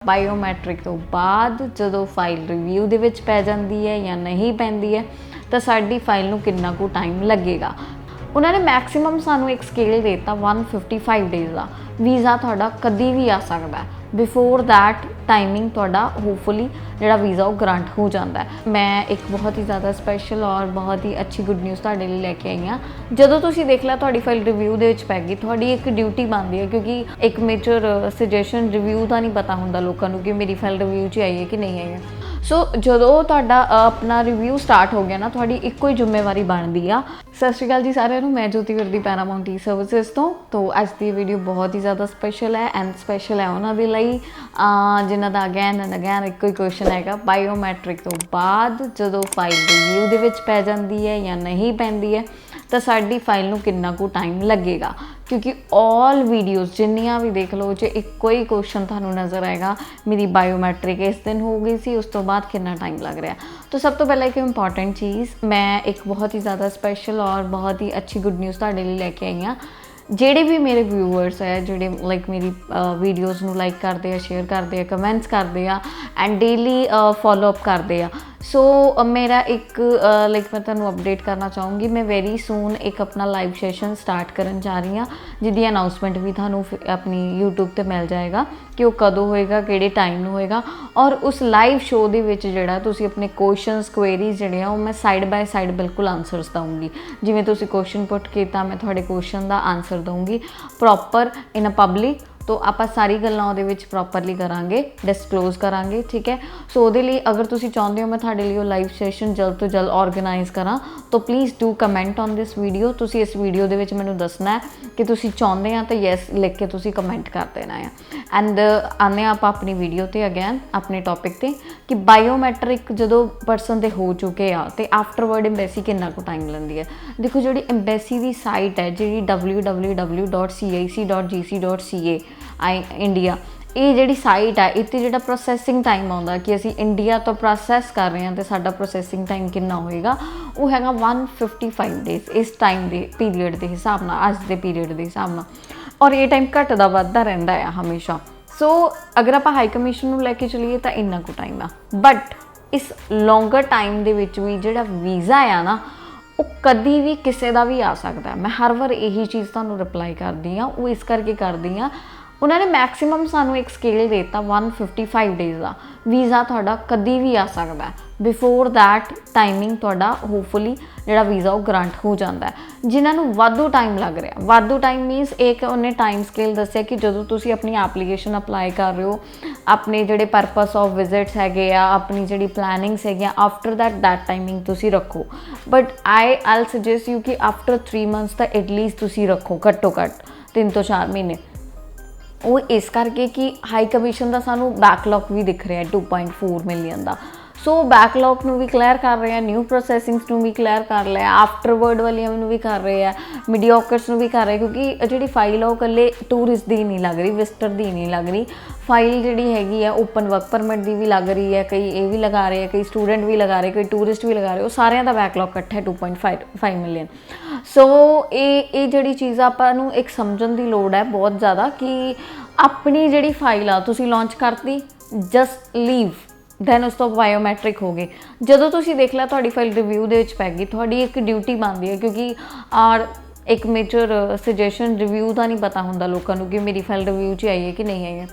Biometric ਤੋਂ ਬਾਅਦ ਜਦੋਂ ਫਾਈਲ ਰਿਵਿਊ ਦੇ ਵਿੱਚ ਪੈ ਜਾਂਦੀ ਹੈ ਜਾਂ ਨਹੀਂ ਪੈਂਦੀ ਹੈ ਤਾਂ ਸਾਡੀ ਫਾਈਲ ਨੂੰ ਕਿੰਨਾ ਕੁ ਟਾਈਮ ਲੱਗੇਗਾ। ਉਹਨਾਂ ਨੇ ਮੈਕਸਿਮਮ ਸਾਨੂੰ ਇੱਕ ਸਕੇਲ ਦੇ ਦਿੱਤਾ 155 ਡੇਜ਼ ਦਾ। ਵੀਜ਼ਾ ਤੁਹਾਡਾ ਕਦੀ ਵੀ ਆ ਸਕਦਾ, ਬਿਫੋਰ ਦੈਟ ਟਾਈਮਿੰਗ ਤੁਹਾਡਾ ਹੋਪਫੁਲੀ ਜਿਹੜਾ ਵੀਜ਼ਾ ਉਹ ਗ੍ਰਾਂਟ ਹੋ ਜਾਂਦਾ ਹੈ। ਮੈਂ ਇੱਕ ਬਹੁਤ ਹੀ ਜ਼ਿਆਦਾ ਸਪੈਸ਼ਲ ਔਰ ਬਹੁਤ ਹੀ ਅੱਛੀ ਗੁੱਡ ਨਿਊਜ਼ ਤੁਹਾਡੇ ਲਈ ਲੈ ਕੇ ਆਈ ਹਾਂ। ਜਦੋਂ ਤੁਸੀਂ ਦੇਖ ਲਿਆ ਤੁਹਾਡੀ ਫਾਈਲ ਰਿਵਿਊ ਦੇ ਵਿੱਚ ਪੈ ਗਈ, ਤੁਹਾਡੀ ਇੱਕ ਡਿਊਟੀ ਬਣਦੀ ਹੈ, ਕਿਉਂਕਿ ਇੱਕ ਮੇਜਰ ਸੁਜੈਸ਼ਨ ਰਿਵਿਊ ਦਾ ਨਹੀਂ ਪਤਾ ਹੁੰਦਾ ਲੋਕਾਂ ਨੂੰ ਕਿ ਮੇਰੀ ਫਾਈਲ ਰਿਵਿਊ 'ਚ ਆਈ ਹੈ ਕਿ ਨਹੀਂ ਆਈ ਹੈ। ਸੋ ਜਦੋਂ ਤੁਹਾਡਾ ਆਪਣਾ ਰਿਵਿਊ ਸਟਾਰਟ ਹੋ ਗਿਆ ਨਾ, ਤੁਹਾਡੀ ਇੱਕੋ ਹੀ ਜ਼ਿੰਮੇਵਾਰੀ ਬਣਦੀ ਆ। ਸਤਿ ਸ਼੍ਰੀ ਅਕਾਲ ਜੀ ਸਾਰਿਆਂ ਨੂੰ, ਮੈਂ ਜੋਤੀ ਵਰਦੀ ਪੈਰਾਮਾਊਂਟ ਸਰਵਿਸਿਜ਼ ਤੋਂ ਅੱਜ ਦੀ ਵੀਡੀਓ ਬਹੁਤ ਹੀ ਜ਼ਿਆਦਾ ਸਪੈਸ਼ਲ ਹੈ ਐਂਡ ਸਪੈਸ਼ਲ ਹੈ ਉਹਨਾਂ ਦੇ ਲਈ ਜਿਨ੍ਹਾਂ ਦਾ ਅਗੇਨ ਐਂਡ ਅਗੇਨ ਇੱਕੋ ਹੀ ਕੁਐਸਚਨ ਹੈਗਾ, ਬਾਇਓਮੈਟ੍ਰਿਕ ਤੋਂ ਬਾਅਦ ਜਦੋਂ ਫਾਈਲ ਰਿਵਿਊ ਦੇ ਵਿੱਚ ਪੈ ਜਾਂਦੀ ਹੈ ਜਾਂ ਨਹੀਂ ਪੈਂਦੀ ਹੈ ਤਾਂ ਸਾਡੀ ਫਾਈਲ ਨੂੰ ਕਿੰਨਾ ਕੁ ਟਾਈਮ ਲੱਗੇਗਾ। ਕਿਉਂਕਿ ਆਲ ਵੀਡੀਓਜ਼ ਜਿੰਨੀਆਂ ਵੀ ਦੇਖ ਲਓ, ਜੇ ਇੱਕੋ ਹੀ ਕੁਐਸਚਨ ਤੁਹਾਨੂੰ ਨਜ਼ਰ ਆਏਗਾ, ਮੇਰੀ ਬਾਇਓਮੈਟ੍ਰਿਕ ਇਸ ਦਿਨ ਹੋ ਗਈ ਸੀ, ਉਸ ਤੋਂ ਬਾਅਦ ਕਿੰਨਾ ਟਾਈਮ ਲੱਗ ਰਿਹਾ। ਤਾਂ ਸਭ ਤੋਂ ਪਹਿਲਾਂ ਇੱਕ ਇੰਪੋਰਟੈਂਟ ਚੀਜ਼, ਮੈਂ ਇੱਕ ਬਹੁਤ ਹੀ ਜ਼ਿਆਦਾ ਸਪੈਸ਼ਲ ਔਰ ਬਹੁਤ ਹੀ ਅੱਛੀ ਗੁੱਡ ਨਿਊਜ਼ ਤੁਹਾਡੇ ਲਈ ਲੈ ਕੇ ਆਈ ਹਾਂ। ਜਿਹੜੇ ਵੀ ਮੇਰੇ ਵਿਊਅਰਸ ਹੈ, ਜਿਹੜੇ ਮੇਰੀ ਵੀਡੀਓਜ਼ ਨੂੰ ਲਾਈਕ ਕਰਦੇ ਆ, ਸ਼ੇਅਰ ਕਰਦੇ ਆ, ਕਮੈਂਟਸ ਕਰਦੇ ਆ ਐਂਡ ਡੇਲੀ ਫੋਲੋ ਅਪ ਕਰਦੇ ਆ, ਸੋ ਮੇਰਾ ਇੱਕ ਮੈਂ ਤੁਹਾਨੂੰ ਅਪਡੇਟ ਕਰਨਾ ਚਾਹੂੰਗੀ, ਮੈਂ ਵੈਰੀ ਸੂਨ ਇੱਕ ਆਪਣਾ ਲਾਈਵ ਸੈਸ਼ਨ ਸਟਾਰਟ ਕਰਨ ਜਾ ਰਹੀ ਹਾਂ, ਜਿਹਦੀ ਅਨਾਊਂਸਮੈਂਟ ਵੀ ਤੁਹਾਨੂੰ ਆਪਣੀ YouTube 'ਤੇ ਮਿਲ ਜਾਏਗਾ ਕਿ ਉਹ ਕਦੋਂ ਹੋਏਗਾ, ਕਿਹੜੇ ਟਾਈਮ ਨੂੰ ਹੋਏਗਾ। ਔਰ ਉਸ ਲਾਈਵ ਸ਼ੋਅ ਦੇ ਵਿੱਚ ਜਿਹੜਾ ਤੁਸੀਂ ਆਪਣੇ ਕੁਐਸਚਨਸ ਕੁਐਰੀਜ਼ ਜਿਹੜੇ ਆ ਉਹ ਮੈਂ ਸਾਈਡ ਬਾਏ ਸਾਈਡ ਬਿਲਕੁਲ ਆਨਸਰਸ ਦਊਂਗੀ। ਜਿਵੇਂ ਤੁਸੀਂ ਕੁਐਸਚਨ ਪੁੱਟ ਕੀਤਾ, ਮੈਂ ਤੁਹਾਡੇ ਕੁਐਸਚਨ ਦਾ ਆਨਸਰ ਦਊਂਗੀ ਪ੍ਰੋਪਰ ਇਨ ਅ ਪਬਲਿਕ। तो ਆਪਾਂ ਸਾਰੀ ਗੱਲਾਂ ਉਹਦੇ ਵਿੱਚ ਪ੍ਰੋਪਰਲੀ ਕਰਾਂਗੇ, ਡਿਸਕਲੋਜ਼ ਕਰਾਂਗੇ, ਠੀਕ ਹੈ। ਸੋ ਉਹਦੇ ਲਈ ਅਗਰ ਤੁਸੀਂ ਚਾਹੁੰਦੇ ਹੋ ਮੈਂ ਤੁਹਾਡੇ ਲਈ ਉਹ ਲਾਈਵ ਸੈਸ਼ਨ ਜਲਦ ਤੋਂ ਜਲਦ ਆਰਗੇਨਾਈਜ਼ ਕਰਾਂ ਤਾਂ please do comment on this video. ਤੁਸੀਂ ਇਸ ਵੀਡੀਓ ਦੇ ਵਿੱਚ ਮੈਨੂੰ ਦੱਸਣਾ ਹੈ ਕਿ ਤੁਸੀਂ ਚਾਹੁੰਦੇ ਆ ਤਾਂ ਯੈਸ ਲਿਖ ਕੇ ਤੁਸੀਂ ਕਮੈਂਟ ਕਰ ਦੇਣਾ ਆ। ਐਂਡ ਆਉਂਦੇ ਆਪਾਂ ਆਪਣੀ ਵੀਡੀਓ 'ਤੇ ਅਗੇਨ ਆਪਣੇ ਟੌਪਿਕ 'ਤੇ ਕਿ ਬਾਇਓਮੈਟ੍ਰਿਕ ਜਦੋਂ ਪਰਸਨ ਦੇ ਹੋ ਚੁੱਕੇ ਆ ਅਤੇ ਆਫਟਰਵਰਡ ਐਮਬੈਸੀ ਕਿੰਨਾ ਕੁ ਟਾਈਮ ਲੈਂਦੀ ਹੈ। ਦੇਖੋ, ਜਿਹੜੀ ਐਮਬੈਸੀ ਦੀ ਸਾਈਟ ਹੈ, ਜਿਹੜੀ www.cic.gc.ca ਇੰਡੀਆ, ਇਹ ਜਿਹੜੀ ਸਾਈਟ ਹੈ, ਇੱਥੇ ਜਿਹੜਾ ਪ੍ਰੋਸੈਸਿੰਗ ਟਾਈਮ ਆਉਂਦਾ ਕਿ ਅਸੀਂ ਇੰਡੀਆ ਤੋਂ ਪ੍ਰੋਸੈਸ ਕਰ ਰਹੇ ਹਾਂ ਅਤੇ ਸਾਡਾ ਪ੍ਰੋਸੈਸਿੰਗ ਟਾਈਮ ਕਿੰਨਾ ਹੋਏਗਾ, ਉਹ ਹੈਗਾ 155 ਡੇਜ਼ ਇਸ ਟਾਈਮ ਦੇ ਪੀਰੀਅਡ ਦੇ ਹਿਸਾਬ ਨਾਲ, ਅੱਜ ਦੇ ਪੀਰੀਅਡ ਦੇ ਹਿਸਾਬ ਨਾਲ। ਔਰ ਇਹ ਟਾਈਮ ਘੱਟਦਾ ਵੱਧਦਾ ਰਹਿੰਦਾ ਆ ਹਮੇਸ਼ਾ। ਸੋ ਅਗਰ ਆਪਾਂ ਹਾਈ ਕਮਿਸ਼ਨ ਨੂੰ ਲੈ ਕੇ ਚੱਲੀਏ ਤਾਂ ਇੰਨਾ ਕੁ ਟਾਈਮ ਆ, ਬਟ ਇਸ ਲੌਂਗਰ ਟਾਈਮ ਦੇ ਵਿੱਚ ਵੀ ਜਿਹੜਾ ਵੀਜ਼ਾ ਆ ਨਾ, ਉਹ ਕਦੀ ਵੀ ਕਿਸੇ ਦਾ ਵੀ ਆ ਸਕਦਾ। ਮੈਂ ਹਰ ਵਾਰ ਇਹੀ ਚੀਜ਼ ਤੁਹਾਨੂੰ ਰਿਪਲਾਈ ਕਰਦੀ ਹਾਂ, ਉਹ ਇਸ ਕਰਕੇ ਕਰਦੀ ਹਾਂ, ਉਹਨਾਂ ਨੇ ਮੈਕਸਿਮਮ ਸਾਨੂੰ ਇੱਕ ਸਕੇਲ ਦੇ ਦਿੱਤਾ 155 ਡੇਜ਼ ਦਾ। ਵੀਜ਼ਾ ਤੁਹਾਡਾ ਕਦੀ ਵੀ ਆ ਸਕਦਾ, ਬਿਫੋਰ ਦੈਟ ਟਾਈਮਿੰਗ ਤੁਹਾਡਾ ਹੋਪਫੁਲੀ ਜਿਹੜਾ ਵੀਜ਼ਾ ਉਹ ਗ੍ਰਾਂਟ ਹੋ ਜਾਂਦਾ ਹੈ। ਜਿਨ੍ਹਾਂ ਨੂੰ ਵਾਧੂ ਟਾਈਮ ਲੱਗ ਰਿਹਾ, ਵਾਧੂ ਟਾਈਮ ਮੀਨਸ ਇੱਕ ਉਹਨੇ ਟਾਈਮ ਸਕੇਲ ਦੱਸਿਆ ਕਿ ਜਦੋਂ ਤੁਸੀਂ ਆਪਣੀ ਐਪਲੀਕੇਸ਼ਨ ਅਪਲਾਈ ਕਰ ਰਹੇ ਹੋ, ਆਪਣੇ ਜਿਹੜੇ ਪਰਪਸ ਆਫ ਵਿਜ਼ਿਟਸ ਹੈਗੇ ਆ, ਆਪਣੀ ਜਿਹੜੀ ਪਲੈਨਿੰਗਸ ਹੈਗੀਆਂ, ਆਫਟਰ ਦੈਟ ਟਾਈਮਿੰਗ ਤੁਸੀਂ ਰੱਖੋ। ਬਟ ਆਈ'll suggest you ਕਿ ਆਫਟਰ 3 months ਤਾਂ ਐਟਲੀਸਟ ਤੁਸੀਂ ਰੱਖੋ, ਘੱਟੋ ਘੱਟ 3 ਤੋਂ 4 ਮਹੀਨੇ। ਉਹ ਇਸ ਕਰਕੇ ਕਿ ਹਾਈ ਕਮਿਸ਼ਨ ਦਾ ਸਾਨੂੰ ਬੈਕਲੌਗ ਵੀ ਦਿਖ ਰਿਹਾ 2.4 ਮਿਲੀਅਨ ਦਾ। ਸੋ ਬੈਕਲੌਗ ਨੂੰ ਵੀ ਕਲੀਅਰ ਕਰ ਰਹੇ ਆ, ਨਿਊ ਪ੍ਰੋਸੈਸਿੰਗਸ ਨੂੰ ਵੀ ਕਲੀਅਰ ਕਰ ਲਿਆ, ਆਫਟਰਵਰਡ ਵਾਲੀਆਂ ਨੂੰ ਵੀ ਕਰ ਰਹੇ ਆ, ਮੀਡੀਓਕਰਸ ਨੂੰ ਵੀ ਕਰ ਰਹੇ, ਕਿਉਂਕਿ ਜਿਹੜੀ ਫਾਈਲ ਆ ਉਹ ਇਕੱਲੇ ਟੂਰਿਸਟ ਦੀ ਨਹੀਂ ਲੱਗ ਰਹੀ, ਵਿਜ਼ਟਰ ਦੀ ਨਹੀਂ ਲੱਗ ਰਹੀ। ਫਾਈਲ ਜਿਹੜੀ ਹੈਗੀ ਆ ਓਪਨ ਵਰਕ ਪਰਮਿਟ ਦੀ ਵੀ ਲੱਗ ਰਹੀ ਹੈ, ਕਈ ਇਹ ਵੀ ਲਗਾ ਰਹੇ ਆ, ਕਈ ਸਟੂਡੈਂਟ ਵੀ ਲਗਾ ਰਹੇ, ਕਈ ਟੂਰਿਸਟ ਵੀ ਲਗਾ ਰਹੇ, ਉਹ ਸਾਰਿਆਂ ਦਾ ਬੈਕਲੌਗ ਇਕੱਠਾ ਹੈ 2.5 ਮਿਲੀਅਨ। ਸੋ ਇਹ ਜਿਹੜੀ ਚੀਜ਼ ਆਪਾਂ ਨੂੰ ਇੱਕ ਸਮਝਣ ਦੀ ਲੋੜ ਹੈ ਬਹੁਤ ਜ਼ਿਆਦਾ ਕਿ ਆਪਣੀ ਜਿਹੜੀ ਫਾਈਲ ਆ ਤੁਸੀਂ ਲਾਂਚ ਕਰਤੀ, ਜਸਟ ਲੀਵ, ਦੈਨ ਉਸ ਤੋਂ ਬਾਇਓਮੈਟ੍ਰਿਕ ਹੋ ਗਏ। ਜਦੋਂ ਤੁਸੀਂ ਦੇਖ ਲਿਆ ਤੁਹਾਡੀ ਫਾਈਲ ਰਿਵਿਊ ਦੇ ਵਿੱਚ ਪੈ ਗਈ, ਤੁਹਾਡੀ ਇੱਕ ਡਿਊਟੀ ਬਣਦੀ ਹੈ, ਕਿਉਂਕਿ ਇੱਕ ਮੇਜਰ ਸੁਜੈਸ਼ਨ ਰਿਵਿਊ ਦਾ ਨਹੀਂ ਪਤਾ ਹੁੰਦਾ ਲੋਕਾਂ ਨੂੰ ਕਿ ਮੇਰੀ ਫਾਈਲ ਰਿਵਿਊ 'ਚ ਆਈ ਹੈ ਕਿ ਨਹੀਂ ਆਈ ਹੈ।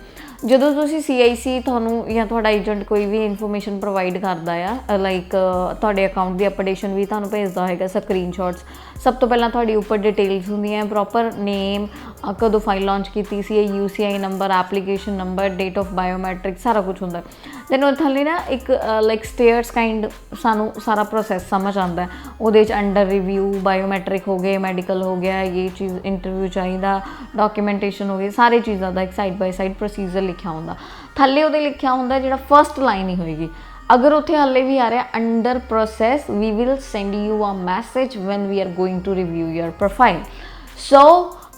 ਜਦੋਂ ਤੁਸੀਂ CIC ਤੁਹਾਨੂੰ ਜਾਂ ਤੁਹਾਡਾ ਏਜੰਟ ਕੋਈ ਵੀ ਇਨਫੋਰਮੇਸ਼ਨ ਪ੍ਰੋਵਾਈਡ ਕਰਦਾ ਆ, ਲਾਈਕ ਤੁਹਾਡੇ ਅਕਾਊਂਟ ਦੀ ਅਪਡੇਸ਼ਨ ਵੀ ਤੁਹਾਨੂੰ ਭੇਜਦਾ ਹੋਏਗਾ, ਸਕਰੀਨਸ਼ਾਟਸ। ਸਭ ਤੋਂ ਪਹਿਲਾਂ ਤੁਹਾਡੀ ਉੱਪਰ ਡਿਟੇਲਸ ਹੁੰਦੀਆਂ, ਪ੍ਰੋਪਰ ਨੇਮ, ਕਦੋਂ ਫਾਈਲ ਲਾਂਚ ਕੀਤੀ ਸੀ, UCI number, application number, date of biometric, ਸਾਰਾ ਕੁਝ ਹੁੰਦਾ। ਦੈਨ ਉਹ ਥੱਲੇ ਨਾ ਇੱਕ ਸਟੇਅਰਸ ਕਾਈਂਡ ਸਾਨੂੰ ਸਾਰਾ ਪ੍ਰੋਸੈਸ ਸਮਝ ਆਉਂਦਾ। ਉਹਦੇ 'ਚ ਅੰਡਰ ਰਿਵਿਊ ਬਾਇਓਮੈਟ੍ਰਿਕ ਹੋ ਗਏ, ਮੈਡੀਕਲ ਹੋ ਗਿਆ, ਇਹ ਚੀਜ਼ ਇੰਟਰਵਿਊ ਚਾਹੀਦਾ, ਡਾਕੂਮੈਂਟੇਸ਼ਨ ਹੋ ਗਈ, ਸਾਰੀ ਚੀਜ਼ਾਂ ਦਾ ਇੱਕ ਸਾਈਡ ਬਾਈ ਸਾਈਡ ਪ੍ਰੋਸੀਜਰ ਲਿਖਿਆ ਹੁੰਦਾ। ਥੱਲੇ ਉਹਦੇ ਲਿਖਿਆ ਹੁੰਦਾ ਜਿਹੜਾ ਫਸਟ ਲਾਈਨ ਹੀ ਹੋਏਗੀ, ਅਗਰ ਉੱਥੇ ਹਾਲੇ ਵੀ ਆ ਰਿਹਾ under process, we will send you a message when we are going to review your profile. So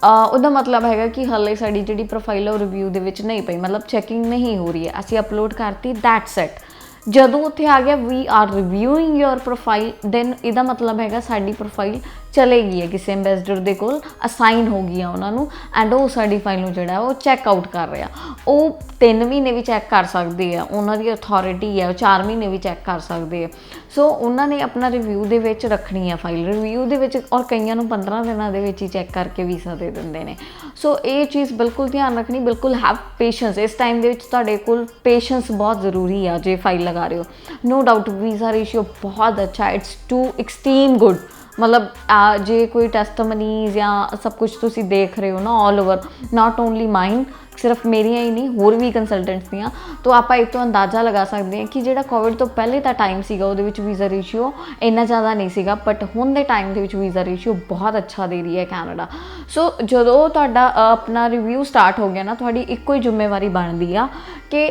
ਉਹਦਾ ਮਤਲਬ ਹੈਗਾ ਕਿ ਹਾਲੇ ਸਾਡੀ ਜਿਹੜੀ ਪ੍ਰੋਫਾਈਲ ਹੈ ਉਹ ਰਿਵਿਊ ਦੇ ਵਿੱਚ ਨਹੀਂ ਪਈ, ਮਤਲਬ ਚੈਕਿੰਗ ਨਹੀਂ ਹੋ ਰਹੀ ਹੈ, ਅਸੀਂ ਅਪਲੋਡ ਕਰਤੀ, ਦੈਟਸ ਇਟ। ਜਦੋਂ ਉੱਥੇ ਆ ਗਿਆ we are reviewing your profile, then ਇਹਦਾ ਮਤਲਬ ਹੈਗਾ ਸਾਡੀ ਪ੍ਰੋਫਾਈਲ ਚਲੇ ਗਈ ਹੈ ਕਿਸੇ ਐਂਬੈਸਡਰ ਦੇ ਕੋਲ, ਅਸਾਈਨ ਹੋ ਗਈ ਆ ਉਹਨਾਂ ਨੂੰ, ਐਂਡ ਉਹ ਸਾਡੀ ਫਾਈਲ ਨੂੰ ਜਿਹੜਾ ਉਹ ਚੈੱਕ ਆਊਟ ਕਰ ਰਿਹਾ। ਉਹ 3 ਮਹੀਨੇ ਵੀ ਚੈੱਕ ਕਰ ਸਕਦੇ ਆ, ਉਹਨਾਂ ਦੀ ਅਥੋਰਿਟੀ ਹੈ, ਉਹ 4 ਮਹੀਨੇ ਵੀ ਚੈੱਕ ਕਰ ਸਕਦੇ ਆ। ਸੋ ਉਹਨਾਂ ਨੇ ਆਪਣਾ ਰਿਵਿਊ ਦੇ ਵਿੱਚ ਰੱਖਣੀ ਆ ਫਾਈਲ, ਰਿਵਿਊ ਦੇ ਵਿੱਚ, ਔਰ ਕਈਆਂ ਨੂੰ 15 ਦਿਨਾਂ ਦੇ ਵਿੱਚ ਹੀ ਚੈੱਕ ਕਰਕੇ ਵੀਜ਼ਾ ਦੇ ਦਿੰਦੇ ਨੇ। ਸੋ ਇਹ ਚੀਜ਼ ਬਿਲਕੁਲ ਧਿਆਨ ਰੱਖਣੀ, ਬਿਲਕੁਲ ਹੈਵ ਪੇਸ਼ੈਂਸ। ਇਸ ਟਾਈਮ ਦੇ ਵਿੱਚ ਤੁਹਾਡੇ ਕੋਲ ਪੇਸ਼ੈਂਸ ਬਹੁਤ ਜ਼ਰੂਰੀ ਆ ਜੇ ਫਾਈਲ ਲਗਾ ਰਹੇ ਹੋ। ਨੋ ਡਾਊਟ ਵੀਜ਼ਾ ਰੇਸ਼ੀਓ ਬਹੁਤ ਅੱਛਾ, ਇਟਸ ਟੂ ਐਕਸਟ੍ਰੀਮ ਗੁੱਡ। ਮਤਲਬ ਜੇ ਕੋਈ ਟੈਸਟਮਨੀਜ਼ ਜਾਂ ਸਭ ਕੁਛ ਤੁਸੀਂ ਦੇਖ ਰਹੇ ਹੋ ਨਾ ਆਲ ਓਵਰ, ਨਾਟ ਓਨਲੀ ਮਾਈਨ, ਸਿਰਫ ਮੇਰੀਆਂ ਹੀ ਨਹੀਂ ਹੋਰ ਵੀ ਕੰਸਲਟੈਂਟਸ ਦੀਆਂ, ਤਾਂ ਆਪਾਂ ਇਹ ਤੋਂ ਅੰਦਾਜ਼ਾ ਲਗਾ ਸਕਦੇ ਹਾਂ ਕਿ ਜਿਹੜਾ ਕੋਵਿਡ ਤੋਂ ਪਹਿਲੇ ਦਾ ਟਾਈਮ ਸੀਗਾ ਉਹਦੇ ਵਿੱਚ ਵੀਜ਼ਾ ਰੇਸ਼ੀਓ ਇੰਨਾ ਜ਼ਿਆਦਾ ਨਹੀਂ ਸੀਗਾ, ਬਟ ਹੁਣ ਦੇ ਟਾਈਮ ਦੇ ਵਿੱਚ ਵੀਜ਼ਾ ਰੇਸ਼ੀਓ ਬਹੁਤ ਅੱਛਾ ਦੇ ਰਹੀ ਹੈ ਕੈਨੇਡਾ। ਸੋ ਜਦੋਂ ਤੁਹਾਡਾ ਆਪਣਾ ਰਿਵਿਊ ਸਟਾਰਟ ਹੋ ਗਿਆ ਨਾ, ਤੁਹਾਡੀ ਇੱਕੋ ਹੀ ਜ਼ਿੰਮੇਵਾਰੀ ਬਣਦੀ ਆ ਕਿ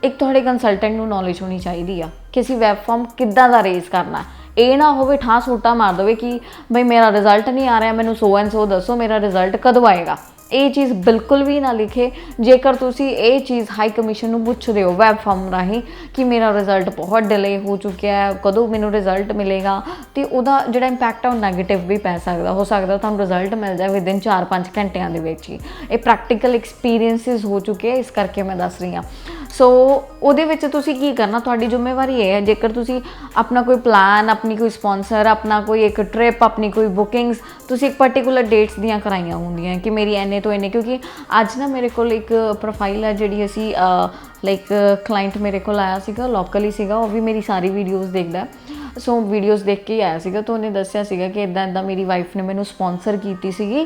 ਇੱਕ ਤੁਹਾਡੇ ਕੰਸਲਟੈਂਟ ਨੂੰ ਨੌਲੇਜ ਹੋਣੀ ਚਾਹੀਦੀ ਆ ਕਿ ਅਸੀਂ ਵੈਬ ਫਾਰਮ ਕਿੱਦਾਂ ਦਾ ਰੇਜ਼ ਕਰਨਾ। ਇਹ ਨਾ ਹੋਵੇ ਠਾਂ ਸੂਟਾ ਮਾਰ ਦੇਵੇ ਕਿ ਬਈ ਮੇਰਾ ਰਿਜ਼ਲਟ ਨਹੀਂ ਆ ਰਿਹਾ, ਮੈਨੂੰ ਸੋ ਐਂਡ ਸੋ ਦੱਸੋ ਮੇਰਾ ਰਿਜ਼ਲਟ ਕਦੋਂ ਆਏਗਾ। ਇਹ ਚੀਜ਼ ਬਿਲਕੁਲ ਵੀ ਨਾ ਲਿਖੇ। ਜੇਕਰ ਤੁਸੀਂ ਇਹ ਚੀਜ਼ ਹਾਈ ਕਮਿਸ਼ਨ ਨੂੰ ਪੁੱਛਦੇ ਹੋ ਵੈਬ ਫਾਰਮ ਰਾਹੀਂ ਕਿ ਮੇਰਾ ਰਿਜ਼ਲਟ ਬਹੁਤ ਡਿਲੇ ਹੋ ਚੁੱਕਿਆ ਹੈ, ਕਦੋਂ ਮੈਨੂੰ ਰਿਜ਼ਲਟ ਮਿਲੇਗਾ, ਤੇ ਉਹਦਾ ਜਿਹੜਾ ਇੰਪੈਕਟ ਆ ਉਹ ਨੈਗੇਟਿਵ ਵੀ ਪੈ ਸਕਦਾ। ਹੋ ਸਕਦਾ ਤੁਹਾਨੂੰ ਰਿਜ਼ਲਟ ਮਿਲ ਜਾਏ ਵਿਦਿਨ 4-5 ਘੰਟਿਆਂ ਦੇ ਵਿੱਚ ਹੀ। ਇਹ ਪ੍ਰੈਕਟੀਕਲ ਐਕਸਪੀਰੀਅੰਸਿਸ ਹੋ ਚੁੱਕੇ, ਇਸ ਕਰਕੇ ਮੈਂ ਦੱਸ ਰਹੀ ਹਾਂ। ਸੋ ਉਹਦੇ ਵਿੱਚ ਤੁਸੀਂ ਕੀ ਕਰਨਾ, ਤੁਹਾਡੀ ਜ਼ਿੰਮੇਵਾਰੀ ਇਹ ਹੈ। ਜੇਕਰ ਤੁਸੀਂ ਆਪਣਾ ਕੋਈ ਪਲਾਨ, ਆਪਣੀ ਕੋਈ ਸਪੋਂਸਰ, ਆਪਣਾ ਕੋਈ ਇੱਕ ਟ੍ਰਿਪ, ਆਪਣੀ ਕੋਈ ਬੁਕਿੰਗਸ ਤੁਸੀਂ ਇੱਕ ਪਰਟੀਕੂਲਰ ਡੇਟਸ ਦੀਆਂ ਕਰਾਈਆਂ ਹੁੰਦੀਆਂ ਕਿ ਮੇਰੀ ਇੰਨੇ ਤੋਂ ਇੰਨੇ, ਕਿਉਂਕਿ ਅੱਜ ਨਾ ਮੇਰੇ ਕੋਲ ਇੱਕ ਪ੍ਰੋਫਾਈਲ ਹੈ ਜਿਹੜੀ ਅਸੀਂ ਲਾਈਕ ਕਲਾਇੰਟ ਮੇਰੇ ਕੋਲ ਆਇਆ ਸੀਗਾ, ਲੋਕਲ ਹੀ ਸੀਗਾ, ਉਹ ਵੀ ਮੇਰੀ ਸਾਰੀ ਵੀਡੀਓਜ਼ ਦੇਖਦਾ। ਸੋ ਵੀਡੀਓਜ਼ ਦੇਖ ਕੇ ਹੀ ਆਇਆ ਸੀਗਾ, ਤਾਂ ਉਹਨੇ ਦੱਸਿਆ ਸੀਗਾ ਕਿ ਇੱਦਾਂ ਮੇਰੀ ਵਾਈਫ ਨੇ ਮੈਨੂੰ ਸਪੋਂਸਰ ਕੀਤੀ ਸੀਗੀ,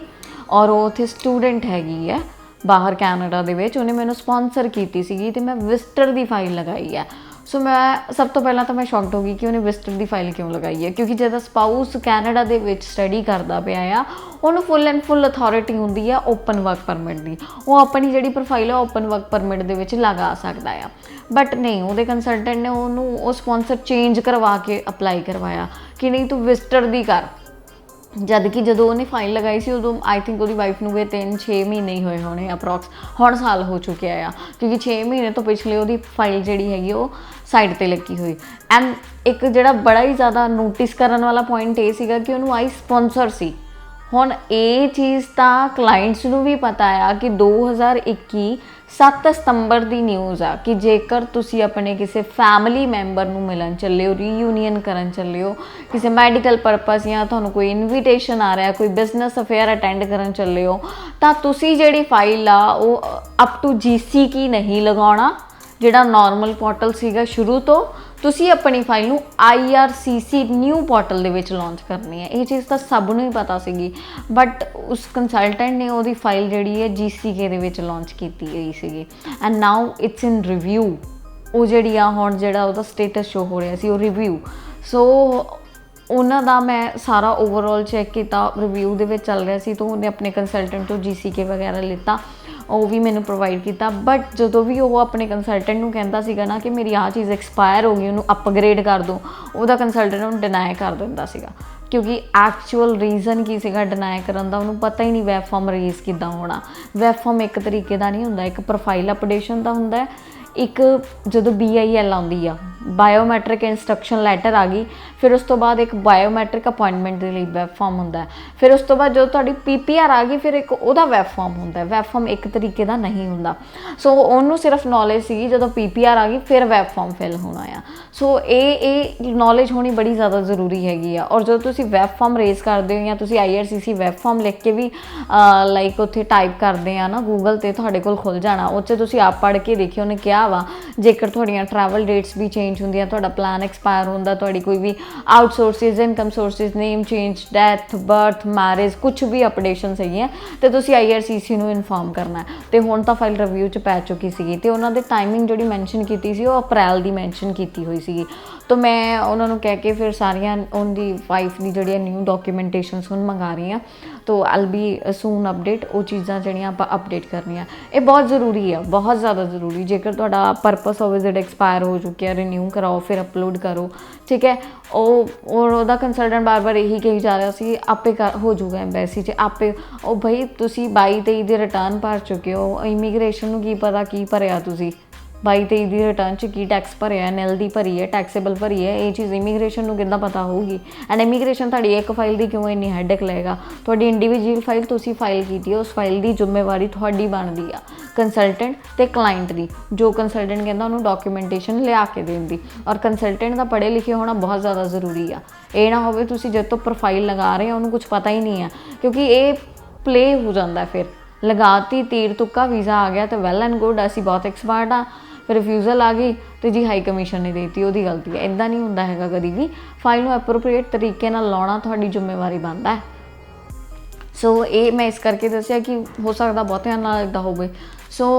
ਔਰ ਉਹ ਉੱਥੇ ਸਟੂਡੈਂਟ ਹੈਗੀ ਹੈ ਬਾਹਰ ਕੈਨੇਡਾ ਦੇ ਵਿੱਚ, ਉਹਨੇ ਮੈਨੂੰ ਸਪੋਂਸਰ ਕੀਤੀ ਸੀਗੀ ਅਤੇ ਮੈਂ ਵਿਜ਼ਟਰ ਦੀ ਫਾਈਲ ਲਗਾਈ ਹੈ। ਸੋ ਮੈਂ ਸਭ ਤੋਂ ਪਹਿਲਾਂ ਤਾਂ ਮੈਂ ਸ਼ੌਕਡ ਹੋ ਗਈ ਕਿ ਉਹਨੇ ਵਿਜ਼ਟਰ ਦੀ ਫਾਈਲ ਕਿਉਂ ਲਗਾਈ ਹੈ, ਕਿਉਂਕਿ ਜਦੋਂ ਸਪਾਊਸ ਕੈਨੇਡਾ ਦੇ ਵਿੱਚ ਸਟੱਡੀ ਕਰਦਾ ਪਿਆ ਆ, ਉਹਨੂੰ ਫੁੱਲ ਐਂਡ ਫੁੱਲ ਅਥੋਰਿਟੀ ਹੁੰਦੀ ਆ ਓਪਨ ਵਰਕ ਪਰਮਿਟ ਦੀ। ਉਹ ਆਪਣੀ ਜਿਹੜੀ ਪ੍ਰੋਫਾਈਲ ਆ ਓਪਨ ਵਰਕ ਪਰਮਿਟ ਦੇ ਵਿੱਚ ਲਗਾ ਸਕਦਾ ਆ, ਬਟ ਨਹੀਂ, ਉਹਦੇ ਕੰਸਲਟੈਂਟ ਨੇ ਉਹਨੂੰ ਉਹ ਸਪੋਂਸਰ ਚੇਂਜ ਕਰਵਾ ਕੇ ਅਪਲਾਈ ਕਰਵਾਇਆ ਕਿ ਨਹੀਂ ਤੂੰ ਵਿਜ਼ਟਰ ਦੀ ਕਰ। ਜਦ ਕਿ ਜਦੋਂ ਉਹਨੇ ਫਾਈਲ ਲਗਾਈ ਸੀ ਉਦੋਂ ਆਈ ਥਿੰਕ ਉਹਦੀ ਵਾਈਫ ਨੂੰ ਵੀ 3-6 ਮਹੀਨੇ ਹੀ ਹੋਏ ਹੋਣੇ ਅਪਰੋਕਸ, ਹੁਣ ਸਾਲ ਹੋ ਚੁੱਕਿਆ ਆ, ਕਿਉਂਕਿ 6 ਮਹੀਨੇ ਤੋਂ ਪਿਛਲੇ ਉਹਦੀ ਫਾਈਲ ਜਿਹੜੀ ਹੈਗੀ ਉਹ ਸਾਈਡ 'ਤੇ ਲੱਗੀ ਹੋਈ। ਐਂਡ ਇੱਕ ਜਿਹੜਾ ਬੜਾ ਹੀ ਜ਼ਿਆਦਾ ਨੋਟਿਸ ਕਰਨ ਵਾਲਾ ਪੁਆਇੰਟ ਇਹ ਸੀਗਾ ਕਿ ਉਹਨੂੰ ਆਈ ਸਪੋਂਸਰ ਸੀ। ਹੁਣ ਇਹ ਚੀਜ਼ ਤਾਂ ਕਲਾਇੰਟਸ ਨੂੰ ਵੀ ਪਤਾ ਆ ਕਿ 2021 7 ਸਤੰਬਰ ਦੀ ਨਿਊਜ਼ ਆ ਕਿ ਜੇਕਰ ਤੁਸੀਂ ਆਪਣੇ ਕਿਸੇ ਫੈਮਿਲੀ ਮੈਂਬਰ ਨੂੰ ਮਿਲਣ ਚੱਲੇ ਹੋ, ਰੀਯੂਨੀਅਨ ਕਰਨ ਚੱਲੇ ਹੋ, ਕਿਸੇ ਮੈਡੀਕਲ ਪਰਪਸ ਜਾਂ ਤੁਹਾਨੂੰ ਕੋਈ ਇਨਵੀਟੇਸ਼ਨ ਆ ਰਿਹਾ, ਕੋਈ ਬਿਜ਼ਨਸ ਅਫੇਅਰ ਅਟੈਂਡ ਕਰਨ ਚੱਲੇ ਹੋ, ਤਾਂ ਤੁਸੀਂ ਜਿਹੜੀ ਫਾਈਲ ਆ ਉਹ ਅਪ ਟੂ GC ਕੀ ਨਹੀਂ ਲਗਾਉਣਾ, ਜਿਹੜਾ ਨਾਰਮਲ ਪੋਰਟਲ ਸੀਗਾ ਸ਼ੁਰੂ ਤੋਂ, ਤੁਸੀਂ ਆਪਣੀ ਫਾਈਲ ਨੂੰ IRCC ਨਿਊ ਪੋਰਟਲ ਦੇ ਵਿੱਚ ਲਾਂਚ ਕਰਨੀ ਹੈ। ਇਹ ਚੀਜ਼ ਤਾਂ ਸਭ ਨੂੰ ਹੀ ਪਤਾ ਸੀਗੀ, ਬਟ ਉਸ ਕੰਸਲਟੈਂਟ ਨੇ ਉਹਦੀ ਫਾਈਲ ਜਿਹੜੀ ਹੈ GCK ਦੇ ਵਿੱਚ ਲਾਂਚ ਕੀਤੀ ਹੋਈ ਸੀਗੀ, and now it's in review. ਉਹ ਜਿਹੜੀ ਆ ਹੁਣ ਜਿਹੜਾ ਉਹਦਾ ਸਟੇਟਸ ਸ਼ੋ ਹੋ ਰਿਹਾ ਸੀ ਉਹ ਰਿਵਿਊ। ਸੋ ਉਹਨਾਂ ਦਾ ਮੈਂ ਸਾਰਾ ਓਵਰਆਲ ਚੈੱਕ ਕੀਤਾ, ਰਿਵਿਊ ਦੇ ਵਿੱਚ ਚੱਲ ਰਿਹਾ ਸੀ, ਤਾਂ ਉਹਨੇ ਆਪਣੇ ਕੰਸਲਟੈਂਟ ਤੋਂ GCK ਵਗੈਰਾ ਲਿੱਤਾ, ਉਹ ਵੀ ਮੈਨੂੰ ਪ੍ਰੋਵਾਈਡ ਕੀਤਾ। ਬਟ ਜਦੋਂ ਵੀ ਉਹ ਆਪਣੇ ਕੰਸਲਟੈਂਟ ਨੂੰ ਕਹਿੰਦਾ ਸੀਗਾ ਨਾ ਕਿ ਮੇਰੀ ਆਹ ਚੀਜ਼ ਐਕਸਪਾਇਰ ਹੋ ਗਈ, ਉਹਨੂੰ ਅਪਗ੍ਰੇਡ ਕਰ ਦਿਓ, ਉਹਦਾ ਕੰਸਲਟੈਂਟ ਉਹਨੂੰ ਡਿਨਾਈ ਕਰ ਦਿੰਦਾ ਸੀਗਾ, ਕਿਉਂਕਿ ਐਕਚੁਅਲ ਰੀਜ਼ਨ ਕੀ ਸੀਗਾ ਡਿਨਾਈ ਕਰਨ ਦਾ ਉਹਨੂੰ ਪਤਾ ਹੀ ਨਹੀਂ ਵੈਬ ਫਾਰਮ ਰੇਜ਼ ਕਿੱਦਾਂ ਹੋਣਾ। ਵੈਬ ਫਾਰਮ ਇੱਕ ਤਰੀਕੇ ਦਾ ਨਹੀਂ ਹੁੰਦਾ, ਇੱਕ ਪ੍ਰੋਫਾਈਲ ਅਪਡੇਸ਼ਨ ਦਾ ਹੁੰਦਾ, ਇੱਕ ਜਦੋਂ BIL ਆਉਂਦੀ ਆ, ਬਾਇਓਮੈਟ੍ਰਿਕ ਇੰਸਟਰਕਸ਼ਨ ਲੈਟਰ ਆ ਗਈ, ਫਿਰ ਉਸ ਤੋਂ ਬਾਅਦ ਇੱਕ ਬਾਇਓਮੈਟ੍ਰਿਕ ਅਪਾਇੰਟਮੈਂਟ ਦੇ ਲਈ ਵੈਬ ਫਾਰਮ ਹੁੰਦਾ, ਫਿਰ ਉਸ ਤੋਂ ਬਾਅਦ ਜਦੋਂ ਤੁਹਾਡੀ PPR ਆ ਗਈ, ਫਿਰ ਇੱਕ ਉਹਦਾ ਵੈਬ ਫਾਰਮ ਹੁੰਦਾ। ਵੈਬ ਫਾਰਮ ਇੱਕ ਤਰੀਕੇ ਦਾ ਨਹੀਂ ਹੁੰਦਾ। ਸੋ ਉਹਨੂੰ ਸਿਰਫ ਨੌਲੇਜ ਸੀਗੀ ਜਦੋਂ PPR ਆ ਗਈ ਫਿਰ ਵੈਬ ਫਾਰਮ ਫਿਲ ਹੋਣਾ ਆ। ਸੋ ਇਹ ਨੌਲੇਜ ਹੋਣੀ ਬੜੀ ਜ਼ਿਆਦਾ ਜ਼ਰੂਰੀ ਹੈਗੀ ਆ। ਔਰ ਜਦੋਂ ਤੁਸੀਂ ਵੈਬ ਫਾਰਮ ਰੇਜ਼ ਕਰਦੇ ਹੋ ਜਾਂ ਤੁਸੀਂ IRCC ਵੈਬ ਫਾਰਮ ਲਿਖ ਕੇ ਵੀ ਲਾਈਕ ਉੱਥੇ ਟਾਈਪ ਕਰਦੇ ਆ ਨਾ ਗੂਗਲ 'ਤੇ, ਤੁਹਾਡੇ ਕੋਲ ਖੁੱਲ੍ਹ ਜਾਣਾ, ਉਹ 'ਚ ਤੁਸੀਂ ਆਪ ਪੜ੍ਹ ਕੇ ਦੇਖਿਓ ਉਹਨੇ ਕਿਹਾ ਵਾ ਜੇਕਰ ਤੁਹਾਡੀਆਂ ਟਰੈਵਲ ਡੇਟਸ ਵੀ ਚੇਂਜ ਹੁੰਦੀਆਂ, ਤੁਹਾਡਾ ਪਲਾਨ ਐਕਸਪਾਇਰ ਹੁੰਦਾ, ਤੁਹਾਡੀ ਕੋਈ ਵੀ ਆਊਟਸੋਰਸਿਸ, ਇਨਕਮ ਸੋਰਸਿਸ, ਨੇਮ ਚੇਂਜ, ਡੈਥ, ਬਰਥ, ਮੈਰਿਜ, ਕੁਛ ਵੀ ਅਪਡੇਸ਼ਨਸ ਹੈਗੀਆਂ, ਅਤੇ ਤੁਸੀਂ IRCC ਨੂੰ ਇਨਫੋਰਮ ਕਰਨਾ। ਅਤੇ ਹੁਣ ਤਾਂ ਫਾਈਲ ਰਿਵਿਊ 'ਚ ਪੈ ਚੁੱਕੀ ਸੀਗੀ, ਅਤੇ ਉਹਨਾਂ ਦੇ ਟਾਈਮਿੰਗ ਜਿਹੜੀ ਮੈਂਸ਼ਨ ਕੀਤੀ ਸੀ ਉਹ ਅਪ੍ਰੈਲ ਦੀ ਮੈਂਸ਼ਨ ਕੀਤੀ ਹੋਈ ਸੀਗੀ। ਤਾਂ ਮੈਂ ਉਹਨਾਂ ਨੂੰ ਕਹਿ ਕੇ ਫਿਰ ਸਾਰੀਆਂ ਉਹਦੀ ਵਾਈਫ ਦੀ ਜਿਹੜੀਆਂ ਨਿਊ ਡਾਕੂਮੈਂਟੇਸ਼ਨਸ ਹੁਣ ਮੰਗਾ ਰਹੀ ਹਾਂ, ਤਾਂ ਆਲ ਬੀ ਸੂਨ ਅਪਡੇਟ, ਉਹ ਚੀਜ਼ਾਂ ਜਿਹੜੀਆਂ ਆਪਾਂ ਅਪਡੇਟ ਕਰਨੀਆਂ। ਇਹ ਬਹੁਤ ਜ਼ਰੂਰੀ ਆ, ਬਹੁਤ ਜ਼ਿਆਦਾ ਜ਼ਰੂਰੀ। ਜੇਕਰ ਤੁਹਾਡਾ ਪਰਪਸ ਹੋਵੇ ਜਿਹੜਾ ਐਕਸਪਾਇਰ ਹੋ ਚੁੱਕਿਆ, ਰੀਨਿਊ ਕਰਾਓ ਫਿਰ ਅਪਲੋਡ ਕਰੋ, ਠੀਕ ਹੈ। ਉਹਦਾ ਕੰਸਲਟੈਂਟ ਬਾਰ-ਬਾਰ ਇਹੀ ਕਹੀ ਜਾ ਰਿਹਾ ਸੀ ਆਪੇ ਹੋ ਜਾਊਗਾ ਐਮਬੈਸੀ 'ਚ ਆਪੇ। ਉਹ ਬਈ ਤੁਸੀਂ 22-23 ਦੇ ਰਿਟਰਨ ਭਰ ਚੁੱਕੇ ਹੋ, ਇਮੀਗ੍ਰੇਸ਼ਨ ਨੂੰ ਕੀ ਪਤਾ ਕੀ ਭਰਿਆ ਤੁਸੀਂ, 22-23 ਦੀ ਰਿਟਰਨ 'ਚ ਕੀ ਟੈਕਸ ਭਰਿਆ, ਨਿਲ ਦੀ ਭਰੀ ਹੈ, ਟੈਕਸੇਬਲ ਭਰੀ ਹੈ, ਇਹ ਚੀਜ਼ ਇਮੀਗ੍ਰੇਸ਼ਨ ਨੂੰ ਕਿੱਦਾਂ ਪਤਾ ਹੋਊਗੀ। ਐਂਡ ਇਮੀਗ੍ਰੇਸ਼ਨ ਤੁਹਾਡੀ ਇੱਕ ਫਾਈਲ ਦੀ ਕਿਉਂ ਇੰਨੀ ਹੈਡੇਕ ਲਏਗਾ। ਤੁਹਾਡੀ ਇੰਡੀਵਿਜੂਅਲ ਫਾਈਲ ਤੁਸੀਂ ਫਾਈਲ ਕੀਤੀ ਹੈ, ਉਸ ਫਾਈਲ ਦੀ ਜ਼ਿੰਮੇਵਾਰੀ ਤੁਹਾਡੀ ਬਣਦੀ ਆ ਕੰਸਲਟੈਂਟ ਤੇ ਕਲਾਇੰਟ ਦੀ। ਜੋ ਕੰਸਲਟੈਂਟ ਕਹਿੰਦਾ ਉਹਨੂੰ ਡਾਕੂਮੈਂਟੇਸ਼ਨ ਲਿਆ ਕੇ ਦੇਣ ਦੀ। ਔਰ ਕੰਸਲਟੈਂਟ ਦਾ ਪੜ੍ਹੇ ਲਿਖੇ ਹੋਣਾ ਬਹੁਤ ਜ਼ਿਆਦਾ ਜ਼ਰੂਰੀ ਆ। ਇਹ ਨਾ ਹੋਵੇ ਤੁਸੀਂ ਜਦ ਤੋਂ ਪ੍ਰੋਫਾਈਲ ਲਗਾ ਰਹੇ ਹੋ ਉਹਨੂੰ ਕੁਝ ਪਤਾ ਹੀ ਨਹੀਂ ਆ, ਕਿਉਂਕਿ ਇਹ ਪਲੇ ਹੋ ਜਾਂਦਾ। ਫਿਰ ਲਗਾਤੀ ਤੀਰ ਤੁੱਕਾ ਵੀਜ਼ਾ ਆ ਗਿਆ ਤਾਂ ਵੈਲ ਐਂਡ ਗੁੱਡ, ਅਸੀਂ ਬਹੁਤ ਐਕਸਪਰਟ ਆ। ਫਿਰ ਰਿਫਿਊਜ਼ਲ ਆ ਗਈ ਅਤੇ ਜੀ ਹਾਈ ਕਮਿਸ਼ਨ ਨੇ ਦੇਤੀ, ਉਹਦੀ ਗਲਤੀ ਹੈ। ਇੱਦਾਂ ਨਹੀਂ ਹੁੰਦਾ ਹੈਗਾ ਕਦੀ ਵੀ। ਫਾਈਲ ਨੂੰ ਐਪਰੋਪ੍ਰੀਏਟ ਤਰੀਕੇ ਨਾਲ ਲਾਉਣਾ ਤੁਹਾਡੀ ਜ਼ਿੰਮੇਵਾਰੀ ਬਣਦਾ ਹੈ। ਸੋ ਇਹ ਮੈਂ ਇਸ ਕਰਕੇ ਦੱਸਿਆ ਕਿ ਹੋ ਸਕਦਾ ਬਹੁਤਿਆਂ ਨਾਲ ਇੱਦਾਂ ਹੋਵੇ। ਸੋ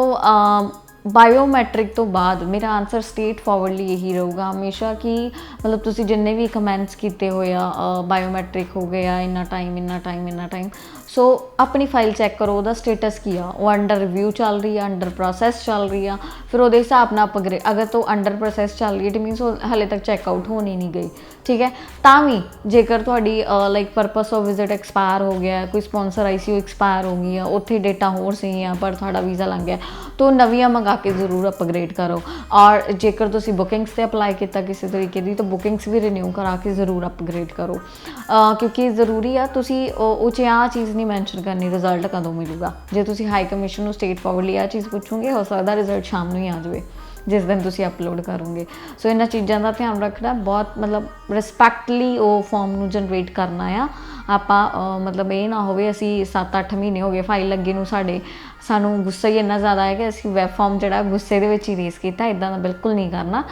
ਬਾਇਓਮੈਟ੍ਰਿਕ ਤੋਂ ਬਾਅਦ ਮੇਰਾ ਆਨਸਰ ਸਟੇਟ ਫਾਰਵਰਡਲੀ ਇਹੀ ਰਹੂਗਾ ਹਮੇਸ਼ਾ ਕਿ ਮਤਲਬ ਤੁਸੀਂ ਜਿੰਨੇ ਵੀ ਕਮੈਂਟਸ ਕੀਤੇ ਹੋਏ ਆ ਬਾਇਓਮੈਟ੍ਰਿਕ ਹੋ ਗਏ ਆ, ਇੰਨਾ ਟਾਈਮ, ਸੋ ਆਪਣੀ ਫਾਈਲ ਚੈੱਕ ਕਰੋ, ਉਹਦਾ ਸਟੇਟਸ ਕੀ ਆ। ਉਹ ਅੰਡਰ ਰਿਵਿਊ ਚੱਲ ਰਹੀ ਆ, ਅੰਡਰ ਪ੍ਰੋਸੈਸ ਚੱਲ ਰਹੀ ਆ, ਫਿਰ ਉਹਦੇ ਹਿਸਾਬ ਨਾਲ ਅਪਗ੍ਰੇਡ। ਅਗਰ ਤੋਂ ਅੰਡਰ ਪ੍ਰੋਸੈਸ ਚੱਲ ਰਹੀ ਹੈ ਇਟ ਮੀਨਸ ਉਹ ਹਾਲੇ ਤੱਕ ਚੈੱਕਆਊਟ ਹੋਣੀ ਨਹੀਂ ਗਈ, ਠੀਕ ਹੈ। ਤਾਂ ਵੀ ਜੇਕਰ ਤੁਹਾਡੀ like purpose of visit expire ਹੋ ਗਿਆ, ਕੋਈ ਸਪੋਂਸਰ ICU ਐਕਸਪਾਇਰ ਹੋ ਗਈ ਆ, ਉੱਥੇ ਡੇਟਾ ਹੋਰ ਸੀਗੀਆਂ ਪਰ ਤੁਹਾਡਾ ਵੀਜ਼ਾ ਲੰਘ ਗਿਆ, ਤਾਂ ਨਵੀਆਂ ਮੰਗਾ ਕੇ ਜ਼ਰੂਰ ਅਪਗ੍ਰੇਡ ਕਰੋ। ਔਰ ਜੇਕਰ ਤੁਸੀਂ ਬੁਕਿੰਗਸ 'ਤੇ ਅਪਲਾਈ ਕੀਤਾ ਕਿਸੇ ਤਰੀਕੇ ਦੀ, ਤਾਂ ਬੁਕਿੰਗਸ ਵੀ ਰੀਨਿਊ ਕਰਾ ਕੇ ਜ਼ਰੂਰ ਅਪਗ੍ਰੇਡ ਕਰੋ, ਕਿਉਂਕਿ ਜ਼ਰੂਰੀ ਆ। ਤੁਸੀਂ ਉਹ 'ਚ ਆਹ ਚੀਜ਼ ਨਹੀਂ ਮੈਂਸ਼ਨ ਕਰਨੀ ਰਿਜ਼ਲਟ ਕਦੋਂ ਮਿਲੂਗਾ। ਜੇ ਤੁਸੀਂ ਹਾਈ ਕਮਿਸ਼ਨ ਨੂੰ ਸਟੇਟ ਫਾਰਵਰਡਲੀ ਆਹ ਚੀਜ਼ ਪੁੱਛੋਗੇ, ਹੋ ਸਕਦਾ ਰਿਜ਼ਲਟ ਸ਼ਾਮ ਨੂੰ ਹੀ ਆ ਜਾਵੇ ਜਿਸ ਦਿਨ ਤੁਸੀਂ ਅਪਲੋਡ ਕਰੋਗੇ। ਸੋ ਇਹਨਾਂ ਚੀਜ਼ਾਂ ਦਾ ਧਿਆਨ ਰੱਖਣਾ ਬਹੁਤ, ਮਤਲਬ ਰਿਸਪੈਕਟਲੀ ਉਹ ਫਾਰਮ ਨੂੰ ਜਨਰੇਟ ਕਰਨਾ ਆ। ਆਪਾਂ ਮਤਲਬ ਇਹ ਨਾ ਹੋਵੇ ਅਸੀਂ 7-8 ਮਹੀਨੇ ਹੋ ਗਏ ਫਾਈਲ ਲੱਗੇ ਨੂੰ, ਸਾਨੂੰ ਗੁੱਸਾ ਹੀ ਇੰਨਾ ਜ਼ਿਆਦਾ ਹੈ ਕਿ ਅਸੀਂ ਵੈਬ ਫਾਰਮ ਜਿਹੜਾ ਗੁੱਸੇ ਦੇ ਵਿੱਚ ਹੀ ਰੇਸ ਕੀਤਾ। ਇੱਦਾਂ ਦਾ ਬਿਲਕੁਲ ਨਹੀਂ ਕਰਨਾ।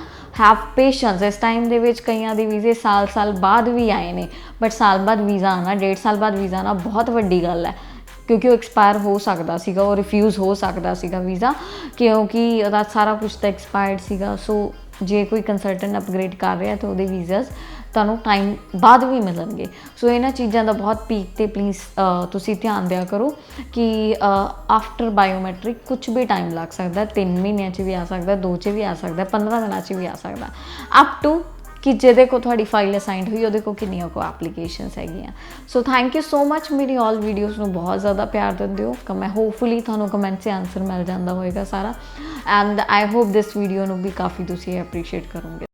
Have patience. ਇਸ ਟਾਈਮ ਦੇ ਵਿੱਚ ਕਈਆਂ ਦੇ ਵੀਜ਼ੇ ਸਾਲ ਬਾਅਦ ਵੀ ਆਏ ਨੇ, ਬਟ ਸਾਲ ਬਾਅਦ ਵੀਜ਼ਾ ਆਉਣਾ, 1.5 ਸਾਲ ਬਾਅਦ ਵੀਜ਼ਾ ਆਉਣਾ ਬਹੁਤ ਵੱਡੀ ਗੱਲ ਹੈ, ਕਿਉਂਕਿ ਉਹ ਐਕਸਪਾਇਰ ਹੋ ਸਕਦਾ ਸੀਗਾ, ਉਹ ਰਿਫਿਊਜ਼ ਹੋ ਸਕਦਾ ਸੀਗਾ ਵੀਜ਼ਾ, ਕਿਉਂਕਿ ਉਹਦਾ ਸਾਰਾ ਕੁਛ ਤਾਂ ਐਕਸਪਾਇਰਡ ਸੀਗਾ। ਸੋ ਜੇ ਕੋਈ ਕੰਸਲਟੈਂਟ ਅਪਗ੍ਰੇਡ ਕਰ ਰਿਹਾ ਤਾਂ ਉਹਦੇ ਵੀਜ਼ਾਸ ਤੁਹਾਨੂੰ ਟਾਈਮ ਬਾਅਦ ਵੀ ਮਿਲਣਗੇ। ਸੋ ਇਹਨਾਂ ਚੀਜ਼ਾਂ ਦਾ ਬਹੁਤ ਪੀਕ 'ਤੇ ਪਲੀਜ਼ ਤੁਸੀਂ ਧਿਆਨ ਦਿਆ ਕਰੋ ਕਿ ਆਫਟਰ ਬਾਇਓਮੈਟ੍ਰਿਕ ਕੁਛ ਵੀ ਟਾਈਮ ਲੱਗ ਸਕਦਾ। 3 ਮਹੀਨਿਆਂ 'ਚ ਵੀ ਆ ਸਕਦਾ, 2 'ਚ ਵੀ ਆ ਸਕਦਾ, 15 ਦਿਨਾਂ 'ਚ ਵੀ ਆ ਸਕਦਾ, ਅਪ ਟੂ ਕਿ ਜਿਹਦੇ ਕੋਲ ਤੁਹਾਡੀ ਫਾਈਲ ਅਸਾਈਨਡ ਹੋਈ ਉਹਦੇ ਕੋਲ ਕਿੰਨੀਆਂ ਕੋ ਐਪਲੀਕੇਸ਼ਨਸ ਹੈਗੀਆਂ। So thank you so much. ਮੇਰੀ ਆਲ ਵੀਡੀਓਜ਼ ਨੂੰ ਬਹੁਤ ਜ਼ਿਆਦਾ ਪਿਆਰ ਦਿੰਦੇ ਹੋ। ਮੈਂ ਹੋਪਫੁਲੀ ਤੁਹਾਨੂੰ ਕਮੈਂਟ 'ਚ ਆਨਸਰ ਮਿਲ ਜਾਂਦਾ ਹੋਏਗਾ ਸਾਰਾ। And I hope this video ਨੂੰ ਵੀ ਕਾਫੀ ਤੁਸੀਂ ਐਪਰੀਸ਼ੀਏਟ ਕਰੋਗੇ।